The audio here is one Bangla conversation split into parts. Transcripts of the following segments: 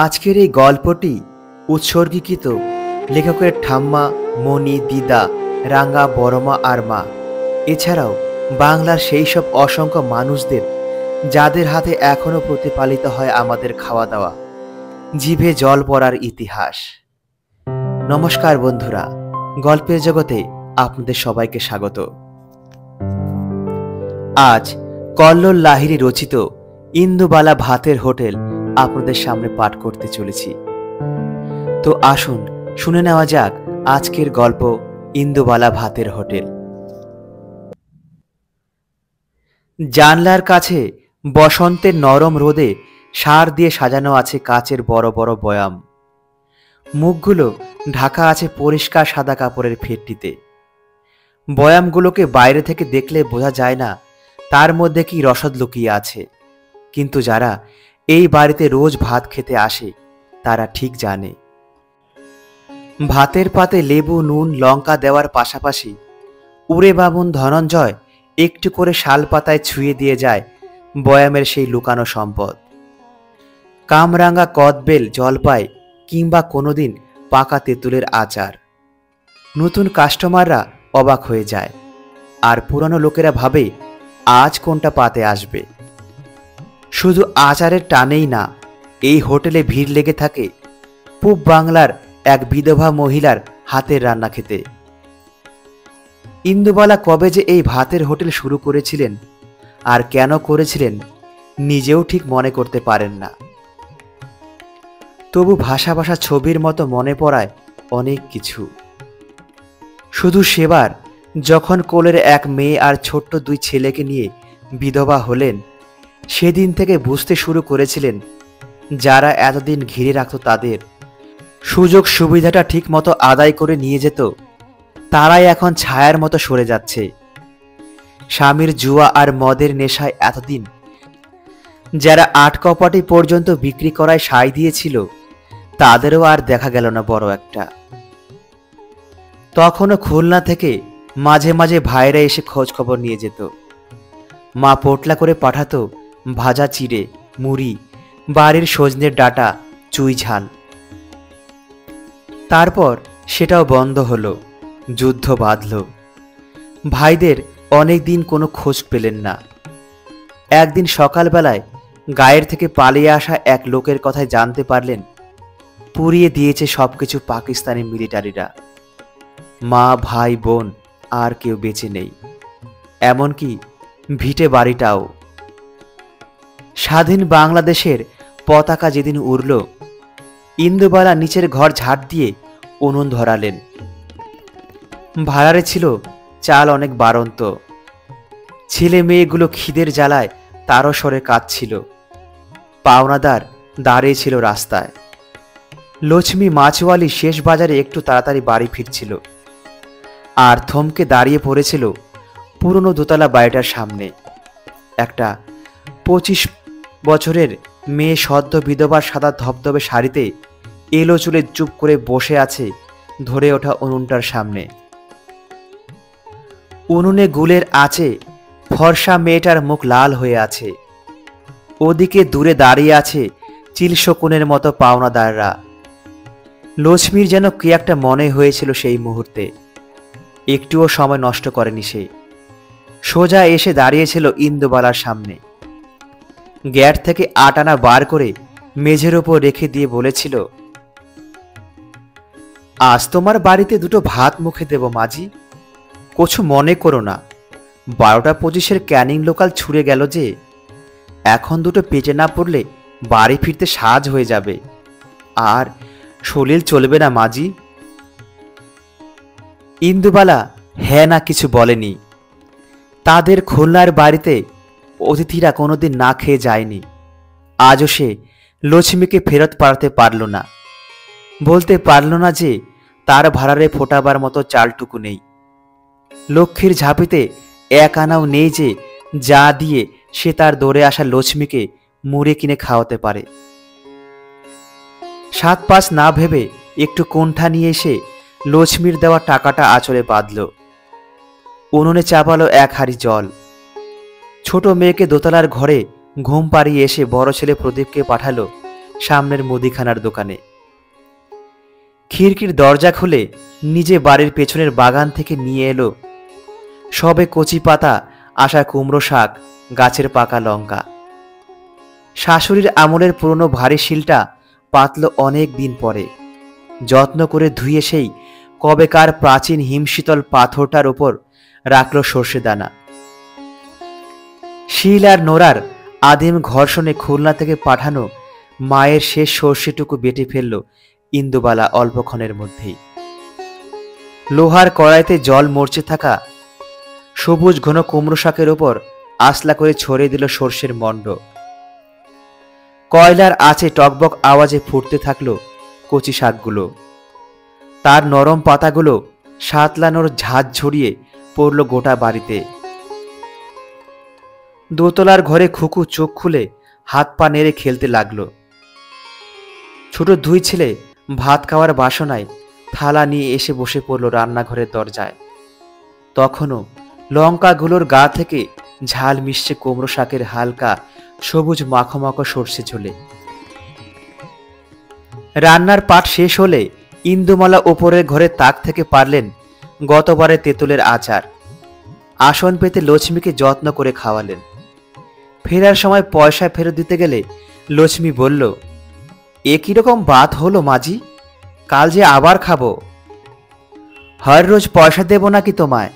আজকের এই গল্পটি উৎসর্গীকৃত লেখকের ঠাম্মা, মণি, দিদা, রাঙ্গা, বড়মা আর মা, এছাড়াও বাংলার সেই সব অসংখ্য মানুষদের যাদের হাতে এখনো প্রতিপালিত হয় আমাদের খাওয়া দাওয়া, জিভে জল পড়ার ইতিহাস। নমস্কার বন্ধুরা, গল্পের জগতে আপনাদের সবাইকে স্বাগত। আজ কল্লোল লাহিড়ী রচিত ইন্দুবালা ভাতের হোটেল আপনাদের সামনে পাঠ করতে চলেছি। তো আসুন শুনে নেওয়া যাক আজকের গল্প ইন্দুবালা ভাতের হোটেল। জানলার কাছে বসন্তের নরম রোদে সার দিয়ে সাজানো আছে কাচের বড় বড় বয়াম। মুখগুলো ঢাকা আছে পরিষ্কার সাদা কাপড়ের ফেটটিতে। বয়ামগুলোকে বাইরে থেকে দেখলে বোঝা যায় না তার মধ্যে কি রসদ লুকিয়ে আছে, কিন্তু যারা এই বাড়িতে রোজ ভাত খেতে আসে তারা ঠিক জানে। ভাতের পাতে লেবু, নুন, লঙ্কা দেওয়ার পাশাপাশি উড়ে বামুন ধনঞ্জয় একটু করে শাল পাতায় ছুঁয়ে দিয়ে যায় বয়ামের সেই লুকানো সম্পদ। কামরাঙ্গা কদবেল, জলপাই কিংবা কোনোদিন পাকা তেঁতুলের আচার। নতুন কাস্টমাররা অবাক হয়ে যায়, আর পুরানো লোকেরা ভাবে আজ কোনটা পাতে আসবে। শুধু আচারের টানেই না, এই হোটেলে ভিড় লেগে থাকে পূব বাংলার এক বিধবা মহিলার হাতের রান্না খেতে। ইন্দুবালা কবে যে এই ভাতের হোটেল শুরু করেছিলেন আর কেন করেছিলেন নিজেও ঠিক মনে করতে পারেন না। তবু ভাষা ভাষা ছবির মতো মনে পড়ায় অনেক কিছু। শুধু সেবার যখন কোলের এক মেয়ে আর ছোট্ট দুই ছেলেকে নিয়ে বিধবা হলেন, সেদিন থেকে বুঝতে শুরু করেছিলেন যারা এতদিন ঘিরে রাখত তাদের সুযোগ সুবিধাটা ঠিক মতো আদায় করে নিয়ে যেত, তারাই এখন ছায়ার মতো সরে যাচ্ছে। স্বামীর জুয়া আর মদের নেশায় এতদিন যারা আটকপাটি পর্যন্ত বিক্রি করায় সায় দিয়েছিল, তাদেরও আর দেখা গেল না বড় একটা। তখনও খুলনা থেকে মাঝে মাঝে ভাইরা এসে খোঁজ খবর নিয়ে যেত। মা পোটলা করে পাঠাতো ভাজা চিড়ে, মুড়ি, বাড়ির সজনের ডাঁটা, চুই ঝাল। তারপর সেটাও বন্ধ হলো, যুদ্ধ বাঁধল। ভাইদের অনেক দিন কোনো খোঁজ পেলেন না। একদিন সকালবেলায় গায়ের থেকে পালিয়ে আসা এক লোকের কথায় জানতে পারলেন পুড়িয়ে দিয়েছে সবকিছু পাকিস্তানি মিলিটারিরা। মা, ভাই, বোন আর কেউ বেঁচে নেই, এমনকি ভিটে বাড়িটাও। স্বাধীন বাংলাদেশের পতাকা যেদিন উড়ল, ইন্দুবালা নিচের ঘর ঝাড় দিয়ে উনুন ধরালেন। ভাড়ারে ছিল চাল অনেক বাড়ন্ত। ছেলে মেয়েগুলো খিদের জ্বালায় তারও সরে কাঁদছিল। পাওনাদার দাঁড়িয়ে ছিল রাস্তায়। লক্ষ্মী মাছওয়ালি শেষ বাজারে একটু তাড়াতাড়ি বাড়ি ফিরছিল, আর থমকে দাঁড়িয়ে পড়েছিল পুরনো দোতলা বাড়িটার সামনে। একটা 25 বছরের মেয়ে সদ্য বিধবার সাদা ধবধবে শাড়িতে এলো চুলে চুপ করে বসে আছে ধরে ওঠা উনুনটার সামনে। উনুনে গুলের আছে ফর্সা মেয়েটার মুখ লাল হয়ে আছে। ওদিকে দূরে দাঁড়িয়ে আছে চিলশকুনের মতো পাওনাদাররা। লক্ষ্মীর যেন কি একটা মনে হয়েছিল সেই মুহূর্তে। একটুও সময় নষ্ট করেনি সে। সোজা এসে দাঁড়িয়েছিল ইন্দুবালার সামনে। গ্যাট থেকে আটানা বার করে মেঝের ওপর রেখে দিয়ে বলেছিল, আজ তোমার বাড়িতে দুটো ভাত মুখে দেব মাঝি, কিছু মনে করো না। 12টা 25-এর ক্যানিং লোকাল ছুড়ে গেল যে, এখন দুটো পেটে না পড়লে বাড়ি ফিরতে সাজ হয়ে যাবে, আর শরীর চলবে না মাঝি। ইন্দুবালা হ্যাঁ না কিছু বলেনি। তাদের খুলনার বাড়িতে অতিথিরা কোনোদিন না খেয়ে যায়নি। আজও সে লক্ষ্মীকে ফেরত পাঠাতে পারল না। বলতে পারল না যে তার ভাড়ারে ফোটাবার মতো চালটুকু নেই। লক্ষ্মীর ঝাঁপিতে এক আনাও নেই যে যা দিয়ে সে তার দৌড়ে আসা লক্ষ্মীকে মুড়ে কিনে খাওয়াতে পারে। 7-5 না ভেবে একটু কোণঠা নিয়ে এসে লক্ষ্মীর দেওয়া টাকাটা আঁচলে বাঁধল। উনুনে চাপালো এক হাঁড়ি জল। ছোট মেয়েকে দোতলার ঘরে ঘুম পাড়িয়ে এসে বড় ছেলে প্রদীপকে পাঠালো সামনের মুদিখানার দোকানে। খিড়কির দরজা খুলে নিজে বাড়ির পেছনের বাগান থেকে নিয়ে এলো সবে কচি পাতা আসা কুমড়ো শাক, গাছের পাকা লঙ্কা। শাশুড়ির আমলের পুরনো ভারী শিলটা পাতল অনেক দিন পরে, যত্ন করে ধুয়ে সেই কবেকার প্রাচীন হিমশীতল পাথরটার ওপর রাখল সর্ষে দানা। শিল আর নোড়ার আদিম ঘর্ষণে খুলনা থেকে পাঠানো মায়ের শেষ সর্ষেটুকু বেটে ফেলল ইন্দুবালা অল্পক্ষণের মধ্যেই। লোহার কড়াইতে জল মরচে থাকা সবুজ ঘন কুমড়ো শাকের ওপর আসলা করে ছড়িয়ে দিল সর্ষের মণ্ড। কয়লার আঁচে টকবক আওয়াজে ফুটতে থাকলো কচি শাকগুলো। তার নরম পাতাগুলো সাতলানোর ঝাঁজ ছড়িয়ে পড়ল গোটা বাড়িতে। দোতলার ঘরে খুকু চোখ খুলে হাত পা নেড়ে খেলতে লাগলো। ছোট দুই ছেলে ভাত খাওয়ার বাসনায় থালা নিয়ে এসে বসে পড়ল রান্নাঘরের দরজায়। তখনও লঙ্কাগুলোর গা থেকে ঝাল মিশছে কুমড়ো শাকের হালকা সবুজ মাখো মাখো সর্ষে ঝোলে। রান্নার পাট শেষ হলে ইন্দুমালা ওপরের ঘরে তাক থেকে পারলেন গতবারে তেঁতুলের আচার। আসন পেতে লক্ষ্মীকে যত্ন করে খাওয়ালেন। ফেরার সময় পয়সা ফেরত দিতে গেলে লক্ষ্মী বলল, এ কিরকম বাত হলো মাজি, কাল যে আবার খাবো। হর রোজ পয়সা দেব নাকি তোমায়,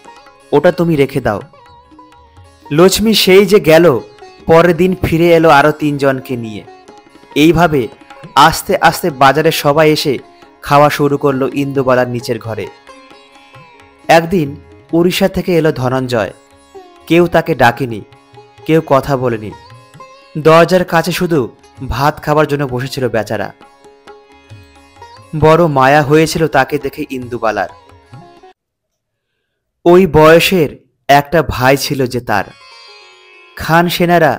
ওটা তুমি রেখে দাও। লক্ষ্মী সেই যে গেল, পরের দিন ফিরে এলো আরো 3 জনকে নিয়ে। এইভাবে আস্তে আস্তে বাজারে সবাই এসে খাওয়া শুরু করলো ইন্দুবালার নিচের ঘরে। একদিন উড়িষ্যা থেকে এলো ধনঞ্জয়। কেউ তাকে ডাকেনি, কেউ কথা বলেনি। দরজার কাছে শুধু ভাত খাবার জন্য বসেছিল বেচারা। বড় মায়া হয়েছিল তাকে দেখে ইন্দুবালার। ওই বয়সের একটা ভাই ছিল যে তার। খান সেনারা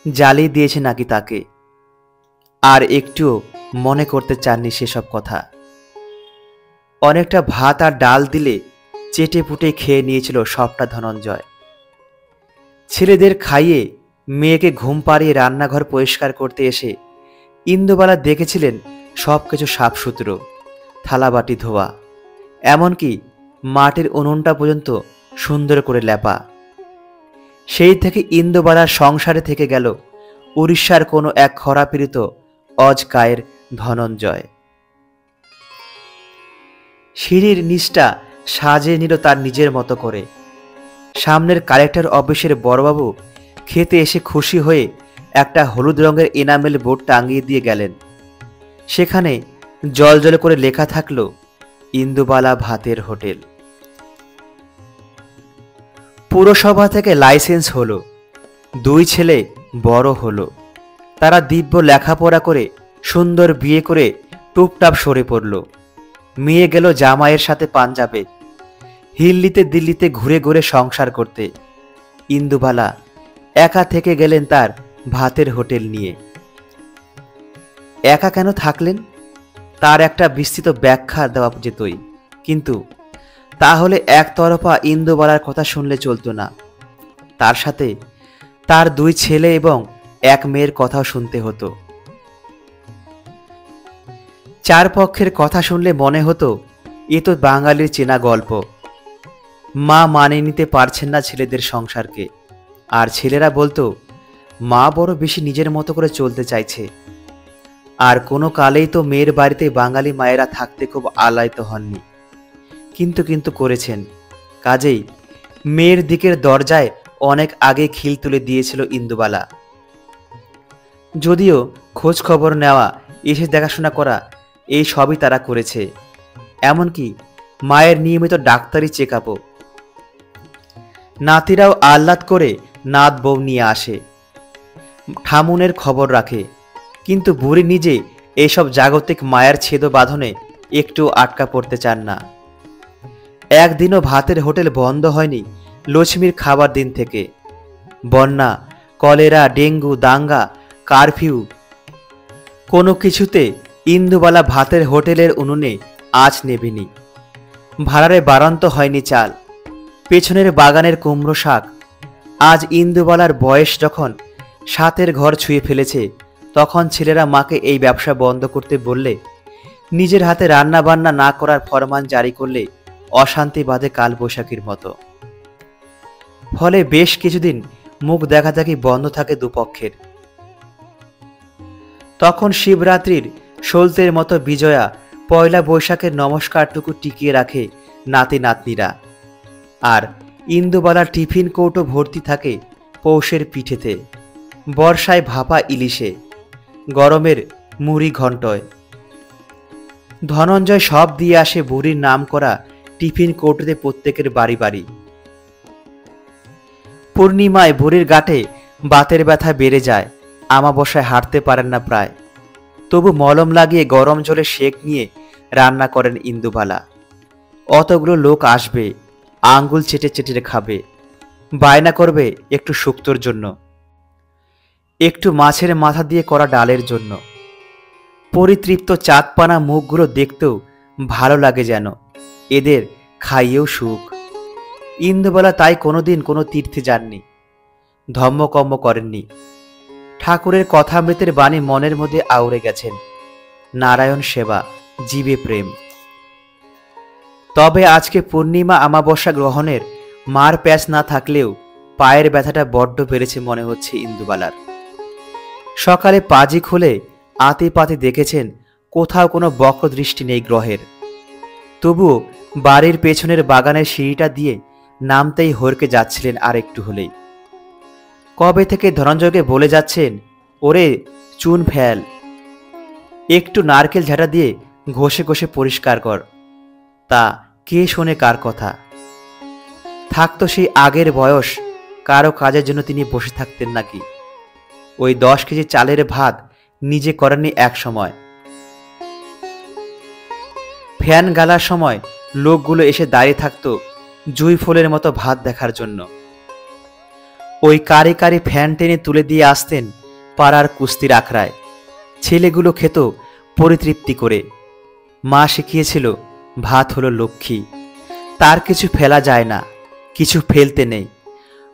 জ্বালিয়ে দিয়েছে নাকি তাকে। আর একটুও মনে করতে চাননি সেসব কথা। অনেকটা ভাত আর ডাল দিলে চেটে পুটে খেয়ে নিয়েছিল সবটা ধনঞ্জয়। ছেলেদের খাইয়ে মেয়েকে ঘুম পাড়িয়ে রান্নাঘর পরিষ্কার করতে এসে ইন্দুবালা দেখেছিলেন সবকিছু সাফসুতরো, থালাবাটি ধোয়া, এমনকি মাটির উনুনটা পর্যন্ত সুন্দর করে লেপা। সেই থেকে ইন্দুবালার সংসারে থেকে গেল উড়িষ্যার কোনো এক খরাপীড়িত অজকায়ের ধনঞ্জয়। সিঁড়ির নিচটা সাজিয়ে নিল তার নিজের মতো করে। সামনের কালেক্টর অফিসের বড়বাবু খেতে এসে খুশি হয়ে একটা হলুদ রঙের এনামেল বোর্ড টাঙিয়ে দিয়ে গেলেন। সেখানে জলজল করে লেখা থাকলো ইন্দুবালা ভাতের হোটেল। পুরসভা থেকে লাইসেন্স হলো। 2 ছেলে বড় হলো। তারা দিব্য লেখাপড়া করে সুন্দর বিয়ে করে টুপটাপ সরে পড়ল। মেয়ে গেল জামাইয়ের সাথে পাঞ্জাবে, হিল্লিতে দিল্লিতে ঘুরে ঘুরে সংসার করতে। ইন্দুবালা একা থেকে গেলেন তার ভাতের হোটেল নিয়ে। একা কেন থাকলেন তার একটা বিস্তৃত ব্যাখ্যা দেওয়া যেতই, কিন্তু তাহলে একতরফা ইন্দুবালার কথা শুনলে চলতো না। তার সাথে তার 2 ছেলে এবং 1 মেয়ের কথাও শুনতে হতো। 4 পক্ষের কথা শুনলে মনে হতো এ তো বাঙালির চেনা গল্প। মা মানিয়ে নিতে পারছেন না ছেলেদের সংসারকে, আর ছেলেরা বলতো মা বড় বেশি নিজের মতো করে চলতে চাইছে। আর কোনো কালেই তো মেয়ের বাড়িতে বাঙালি মায়েরা থাকতে খুব আলায়িত হননি, কিন্তু করেছেন। কাজেই মেয়ের দিকের দরজায় অনেক আগে খিল তুলে দিয়েছিল ইন্দুবালা। যদিও খোঁজ খবর নেওয়া, এসে দেখাশোনা করা, এই সবই তারা করেছে। এমনকি মায়ের নিয়মিত ডাক্তারি চেকআপও। নাতিরাও আহ্লাদ করে নাত বউ নিয়ে আসে, ঠামুনের খবর রাখে। কিন্তু বুড়ি নিজে এইসব জাগতিক মায়ের ছেদ বাঁধনে একটু আটকা পড়তে চান না। একদিনও ভাতের হোটেল বন্ধ হয়নি লক্ষ্মীর খাবার দিন থেকে। বন্যা, কলেরা, ডেঙ্গু, দাঙ্গা, কারফিউ, কোনো কিছুতে ইন্দুবালা ভাতের হোটেলের উনুনে আঁচ নেবেনি। ভাড়ারে বাড়ন্ত হয়নি চাল। পেছনের বাগানের কুমড়ো শাক আজ ইন্দুবালার বয়স যখন 7-এর ঘর ছুঁয়ে ফেলেছে, তখন ছেলেরা মাকে এই ব্যবসা বন্ধ করতে বললে, নিজের হাতে রান্না বান্না না করার ফরমান জারি করলে অশান্তি বাঁধে কালবৈশাখীর মতো। ফলে বেশ কিছুদিন মুখ দেখাদেখি বন্ধ থাকে দুপক্ষের। তখন শিবরাত্রির সলতের মতো বিজয়া পয়লা বৈশাখের নমস্কারটুকু টিকিয়ে রাখে নাতি নাতনিরা। আর ইন্দুবালার টিফিন কৌটো ভর্তি থাকে পৌষের পিঠেতে, বর্ষায় ভাপা ইলিশে, গরমের মুড়ি ঘণ্টয়। ধনঞ্জয় সব দিয়ে আসে বুড়ির নাম করা টিফিন কৌটোতে প্রত্যেকের বাড়ি বাড়ি। পূর্ণিমায় বুড়ির গাঁটে বাতের ব্যথা বেড়ে যায়, আমাবস্যায় হাঁটতে পারেন না প্রায়। তবু মলম লাগিয়ে গরম জলে সেঁক নিয়ে রান্না করেন ইন্দুবালা। অতগুলো লোক আসবে, আঙ্গুল চেটে চেটে খাবে, বায়না করবে একটু শুক্তোর জন্য, একটু মাছের মাথা দিয়ে করা ডালের জন্য। পরিতৃপ্ত চাঁদপানা মুখগুলো দেখতেও ভালো লাগে, যেন এদের খাইয়েও সুখ। ইন্দুবালা তাই কোনোদিন কোনো তীর্থে যাননি, ধম্মকম্ম করেননি। ঠাকুরের কথামৃতের বাণী মনের মধ্যে আউড়ে গেছেন, নারায়ণ সেবা, জীবে প্রেম। তবে আজকে পূর্ণিমা আমাবস্যা গ্রহণের মার প্যাঁচ না থাকলেও পায়ের ব্যথাটা বড্ড বেড়েছে মনে হচ্ছে ইন্দুবালার। সকালে পাজি খুলে আতি পাতি দেখেছেন কোথাও কোনো বক্র দৃষ্টি নেই গ্রহের। তবুও বাড়ির পেছনের বাগানের সিঁড়িটা দিয়ে নামতেই হরকে যাচ্ছিলেন আর একটু হলেই। কবে থেকে ধনঞ্জয়কে বলে যাচ্ছেন, ওরে চুন ফেল, একটু নারকেল ঝাঁটা দিয়ে ঘষে ঘষে পরিষ্কার কর। তা কে শোনে কার কথা? থাকতো সেই আগের বয়স, কারো কাজের জন্য তিনি বসে থাকতেন নাকি? ওই 10 কেজি চালের ভাত নিজে করেননি এক সময়। ফ্যান গালার সময় লোকগুলো এসে দাঁড়িয়ে থাকতো জুই ফুলের মতো ভাত দেখার জন্য। ওই কারি কারি ফ্যান টেনে তুলে দিয়ে আসতেন পাড়ার কুস্তির আখড়ায়। ছেলেগুলো খেত পরিতৃপ্তি করে। মা শিখিয়েছিল, ভাত হলো লক্ষ্মী, তার কিছু ফেলা যায় না, কিছু ফেলতে নেই।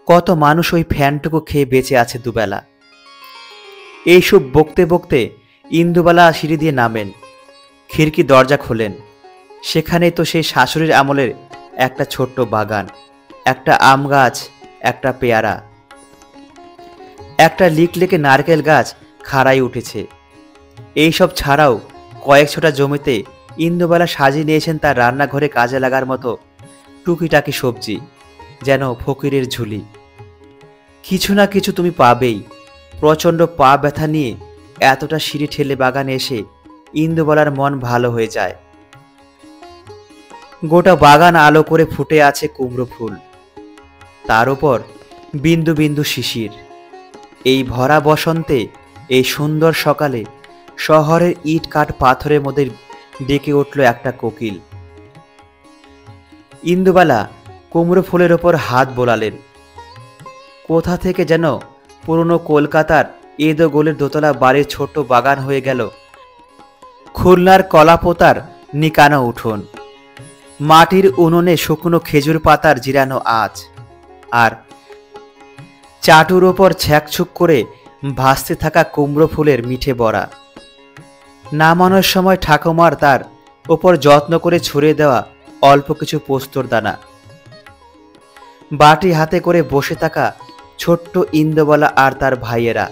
কত মানুষ ওই ফ্যানটুকু খেয়ে বেঁচে আছে দুবেলা। এইসব বকতে বকতে ইন্দুবালা সিঁড়ি দিয়ে নামেন, খিড়কি দরজা খোলেন। সেখানেই তো সেই শাশুড়ির আমলের একটা ছোট্ট বাগান, একটা আম গাছ, একটা পেয়ারা, একটা লিকলেকে নারকেল গাছ খাড়াই উঠেছে। এইসব ছাড়াও কয়েক ছোটা জমিতে ইন্দুবালা সাজিয়ে নিয়েছেন তার রান্নাঘরে কাজে লাগার মতো টুকিটাকি সবজি, যেন ফকিরের ঝুলি। কিছু না কিছু তুমি পাবেই। প্রচণ্ড পা ব্যথা নিয়ে এতটা সিঁড়ি ঠেলে বাগানে এসে ইন্দুবালার মন ভালো হয়ে যায়। গোটা বাগান আলো করে ফুটে আছে কুমড়ো ফুল, তার উপর বিন্দু বিন্দু শিশির। এই ভরা বসন্তে, এই সুন্দর সকালে শহরের ইট কাঠ পাথরের মধ্যে ডেকে উঠল একটা কোকিল। ইন্দুবালা কুমড়ো ফুলের ওপর হাত বোলালেন। কোথা থেকে যেন পুরনো কলকাতার এদো গোলের দোতলা বাড়ির ছোট্ট বাগান হয়ে গেল খুলনার কলাপোতার নিকানো উঠোন। মাটির উনুনে শুকনো খেজুর পাতার জিরানো আঁচ, আর চাটুর ওপর ছ্যাঁকছুক করে ভাসতে থাকা কুমড়ো ফুলের মিঠে বড়া। নামানোর সময় ঠাকুমার তার ওপর যত্ন করে ছড়িয়ে দেওয়া অল্প কিছু পোস্তর দানা। বাটি হাতে করে বসে থাকা ছোট্ট ইন্দুবালা আর তার ভাইয়েরা।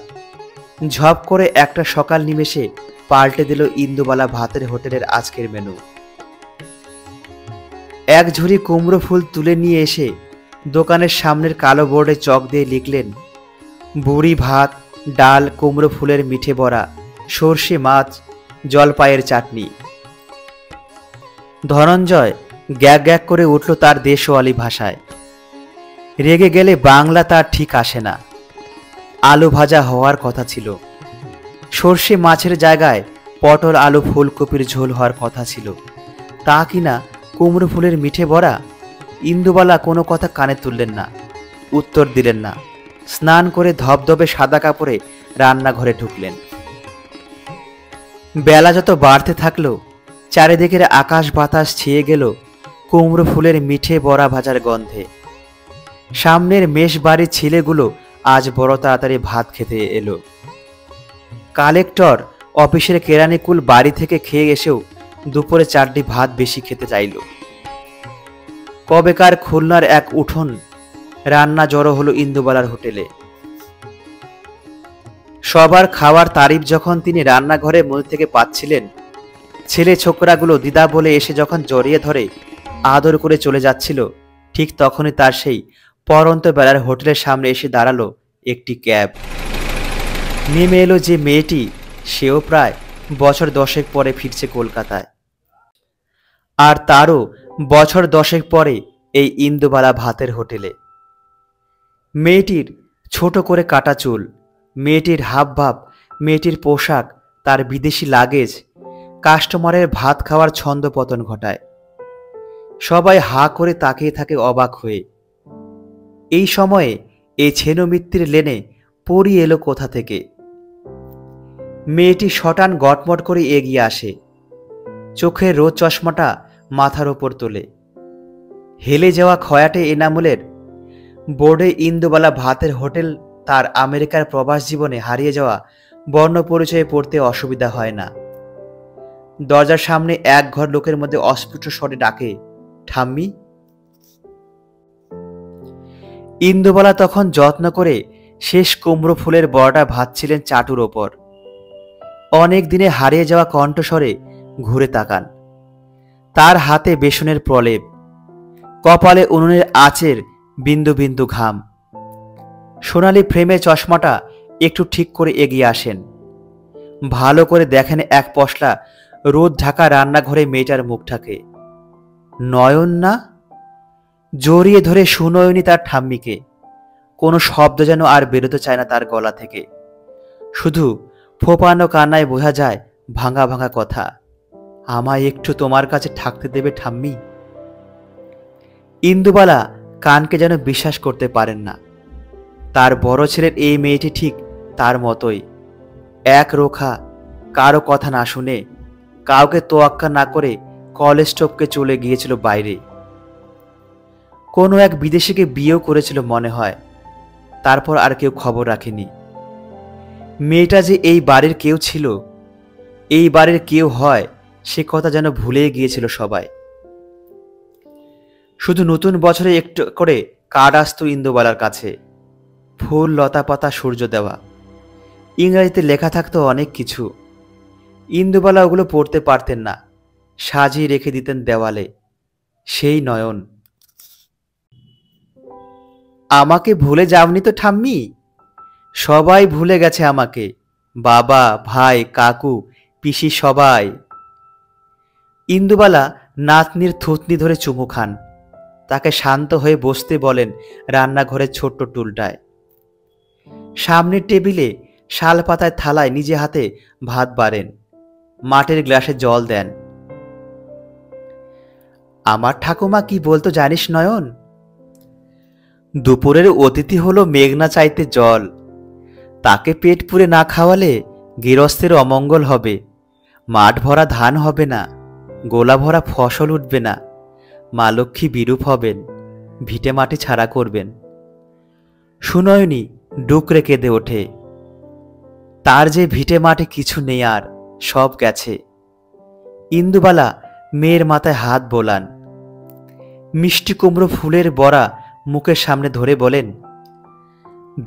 ঝপ করে একটা সকাল নিমেষে পাল্টে দিল ইন্দুবালা ভাতের হোটেলের আজকের মেনু। এক ঝুড়ি কুমড়ো ফুল তুলে নিয়ে এসে দোকানের সামনের কালো বোর্ডে চক দিয়ে লিখলেন, বুড়ি ভাত, ডাল, কুমড়ো ফুলের মিঠে বড়া, সর্ষে মাছ, জলপাইয়ের চাটনি। ধনঞ্জয় গ্যাগ গ্যাগ করে উঠল তার দেশওয়ালি ভাষায়। রেগে গেলে বাংলা তার ঠিক আসে না। আলু ভাজা হওয়ার কথা ছিল, সর্ষে মাছের জায়গায় পটল আলু ফুলকপির ঝোল হওয়ার কথা ছিল, তা কিনা কুমড়ো ফুলের মিঠে বড়া। ইন্দুবালা কোনো কথা কানে তুললেন না, উত্তর দিলেন না। স্নান করে ধবধবে সাদা কাপড়ে রান্নাঘরে ঢুকলেন। বেলা যত বাড়তে থাকলো, চারিদিকের আকাশ বাতাস ছেয়ে গেল কুমড়ো ফুলের মিঠে বড়া ভাজার গন্ধে। সামনের মেষ বাড়ির ছেলেগুলো আজ বড় তাড়াতাড়ি ভাত খেতে এলো। কালেক্টর অফিসের কেরানিকুল বাড়ি থেকে খেয়ে এসেও দুপুরে 4টি ভাত বেশি খেতে চাইল। কবেকার খুলনার এক উঠোন রান্না জড়ো হলো ইন্দুবালার হোটেলে। সবার খাওয়ার তারিফ যখন তিনি রান্নাঘরের মধ্যে থেকে পাচ্ছিলেন, ছেলে ছোকরাগুলো দিদা বলে এসে যখন জড়িয়ে ধরে আদর করে চলে যাচ্ছিল, ঠিক তখনই তার সেই পরন্ত বেলার হোটেলের সামনে এসে দাঁড়ালো একটি ক্যাব। নেমে এলো যে মেয়েটি, সেও প্রায় বছর 10 পরে ফিরছে কলকাতায়। আর তারও বছর 10 পরে এই ইন্দুবালা ভাতের হোটেলে। মেয়েটির ছোট করে কাটা চুল, মেয়েটির হাবভাব, মেয়েটির পোশাক, তার বিদেশি লাগেজ কাস্টমারের ভাত খাওয়ার ছন্দপতন ঘটায়। সবাই হা করে তাকিয়ে থাকে অবাক হয়ে। এই সময়ে এই ছেনমিত্তির লেনে পরি এলো কোথা থেকে। মেয়েটি শটান গটমট করে এগিয়ে আসে, চোখের রোদ চশমাটা মাথার ওপর তোলে। হেলে যাওয়া খয়াটে এনামুলের বোর্ডে ইন্দুবালা ভাতের হোটেল তার আমেরিকার প্রবাস জীবনে হারিয়ে যাওয়া বর্ণ পরিচয়ে পড়তে অসুবিধা হয় না। দরজার সামনে এক ঘর লোকের মধ্যে অস্ফুট স্বরে ডাকে, ঠাম্মি। ইন্দুবালা তখন যত্ন করে শেষ কুমড়ো ফুলের বড়াটা ভাজছিলেন চাটুর ওপর। অনেক দিনে হারিয়ে যাওয়া কণ্ঠস্বরে ঘুরে তাকান। তার হাতে বেসনের প্রলেপ, কপালে উনুনের আঁচের বিন্দু বিন্দু ঘাম। সোনালি ফ্রেমে চশমাটা একটু ঠিক করে এগিয়ে আসেন। ভালো করে দেখেন এক পশলা রোদ ঢাকা রান্নাঘরে মেয়েটার মুখটাকে। নয়ন না? জড়িয়ে ধরে সুনয়নী তার ঠাম্মিকে। কোনো শব্দ যেন আর বেরোতে চায় না তার গলা থেকে। শুধু ফোপানো কান্নায় বোঝা যায় ভাঙা ভাঙা কথা, আমায় একটু তোমার কাছে থাকতে দেবে ঠাম্মি। ইন্দুবালা কানকে যেন বিশ্বাস করতে পারেন না। তার বড় ছেলের এই মেয়েটি ঠিক তার মতোই, এক রোখা, কারো কথা না শুনে, কাউকে তোয়াক্কা না করে কলেজ টপকে চলে গিয়েছিল বাইরে। কোনো এক বিদেশিকে বিয়েও করেছিল মনে হয়। তারপর আর কেউ খবর রাখেনি। মেয়েটা যে এই বাড়ির কেউ ছিল, এই বাড়ির কেউ হয়, সে কথা যেন ভুলে গিয়েছিল সবাই। শুধু নতুন বছরে একটু করে কার্ড আসতো ইন্দুবালার কাছে, ফুল, লতা পাতা, সূর্য দেওয়া। ইংরেজিতে লেখা থাকতো অনেক কিছু। ইন্দুবালা ওগুলো পড়তে পারতেন না, সাজিয়ে রেখে দিতেন দেওয়ালে। সেই নয়ন। আমাকে ভুলে যাওনি তো ঠাম্মি? সবাই ভুলে গেছে আমাকে, বাবা, ভাই, কাকু, পিসি, সবাই। ইন্দুবালা নাতনির থুতনি ধরে চুমু খান, তাকে শান্ত হয়ে বসতে বলেন রান্নাঘরের ছোট্ট টুলটায়। সামনের টেবিলে শাল পাতায় থালায় নিজে হাতে ভাত বাড়েন, মাটির গ্লাসে জল দেন। আমার ঠাকুমা কি বলতো জানিস নয়ন? দুপুরের অতিথি হলো মেঘনা চাইতে জল। তাকে পেট পুরে না খাওয়ালে গৃহস্থের অমঙ্গল হবে। মাঠ ভরা ধান হবে না, গোলা ভরা ফসল উঠবে না, মা লক্ষ্মী বিরূপ হবেন, ভিটে মাটি ছাড়া করবেন। সুনয়নী ডুকরে কেঁদে ওঠে। তার যে ভিটে মাটি কিছু নেই আর, সব গেছে। ইন্দুবালা মেয়ের মাথায় হাত বোলান। মিষ্টি কুমড়ো ফুলের বড়া মুখের সামনে ধরে বলেন,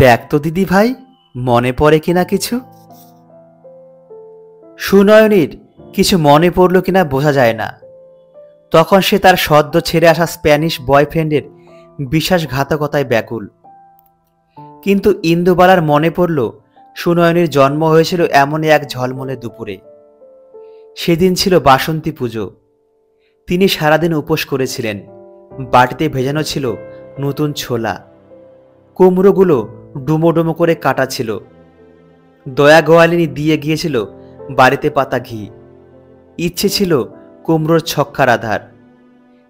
দেখ তো দিদি ভাই, মনে পড়ে কিনা কিছু। সুনয়নীর কিছু মনে পড়ল কিনা বোঝা যায় না। তখন সে তার সদ্য ছেড়ে আসা স্প্যানিশ বয়ফ্রেন্ডের বিশ্বাসঘাতকতায় ব্যাকুল। কিন্তু ইন্দুবালার মনে পড়ল সুনয়নীর জন্ম হয়েছিল এমনই এক ঝলমলে দুপুরে। সেদিন ছিল বাসন্তী পুজো। তিনি সারাদিন উপোস করেছিলেন। বাটিতে ভেজানো ছিল নতুন ছোলা, কুমড়োগুলো ডুমো ডুমো করে কাটা ছিল। দয়া গোয়ালিনী দিয়ে গিয়েছিল বাড়িতে পাতা ঘি। ইচ্ছে ছিল কুমড়োর ছক্কার আধার।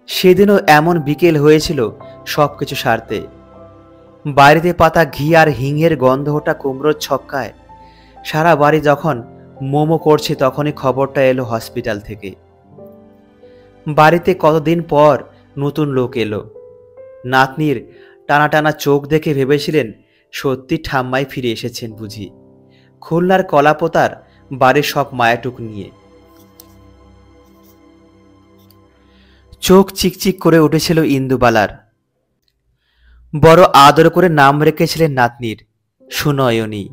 সেদিনও এমন বিকেল হয়েছিল সবকিছু সারতে। বাড়িতে পাতা ঘি আর হিঙের গন্ধ ওঠা কুমড়োর ছক্কায় সারা বাড়ি যখন মোমো করছে, তখনই খবরটা এলো হসপিটাল থেকে। বাড়িতে কতদিন পর নতুন লোক এলো। নাতনির টানা টানা চোখ দেখে ভেবেছিলেন সত্যি ঠাম্মাই ফিরে এসেছেন বুঝি। খুলনার কলাপোতার বাড়ির সব মায়াটুক নিয়ে। চোখ চিকচিক করে উঠেছিল ইন্দুবালার। বড় আদর করে নাম রেখেছিলেন নাতনির, সুনয়নী।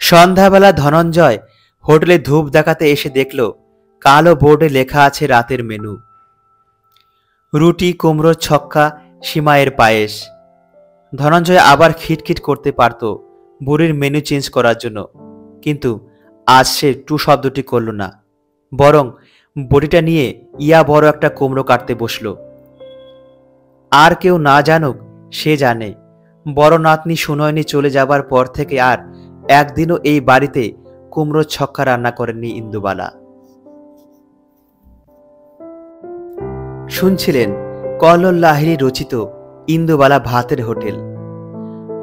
সন্ধ্যাবেলা ধনঞ্জয় হোটেলে ধূপ দেখাতে এসে দেখল কালো বোর্ডে লেখা আছে রাতের মেনু। রুটি, কুমড়োর ছক্কা, সিমাইয়ের পায়েস। ধনঞ্জয় আবার খিটখিট করতে পারত বুড়ির মেনু চেঞ্জ করার জন্য, কিন্তু আজ সে টু শব্দটি করল না, বরং বটিটা নিয়ে ইয়া বড় একটা কুমড়ো কাটতে বসল। আর কেউ না জানুক, সে জানে বড় নাতনি সুনয়নী চলে যাবার পর থেকে আর একদিনও এই বাড়িতে কুমড়োর ছক্কা রান্না করেননি ইন্দুবালা। শুনছিলেন কল্লোল লাহিড়ী রচিত ইন্দুবালা ভাতের হোটেল।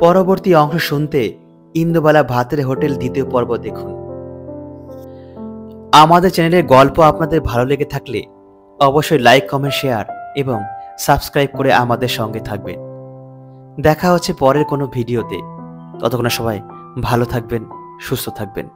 পরবর্তী অংশ শুনতে ইন্দুবালা ভাতের হোটেল দ্বিতীয় পর্ব দেখুন। আমাদের চ্যানেলের গল্প আপনাদের ভালো লেগে থাকলে অবশ্যই লাইক, কমেন্ট, শেয়ার এবং সাবস্ক্রাইব করে আমাদের সঙ্গে থাকবেন। দেখা হচ্ছে পরের কোনো ভিডিওতে। ততক্ষণ সবাই ভালো থাকবেন, সুস্থ থাকবেন।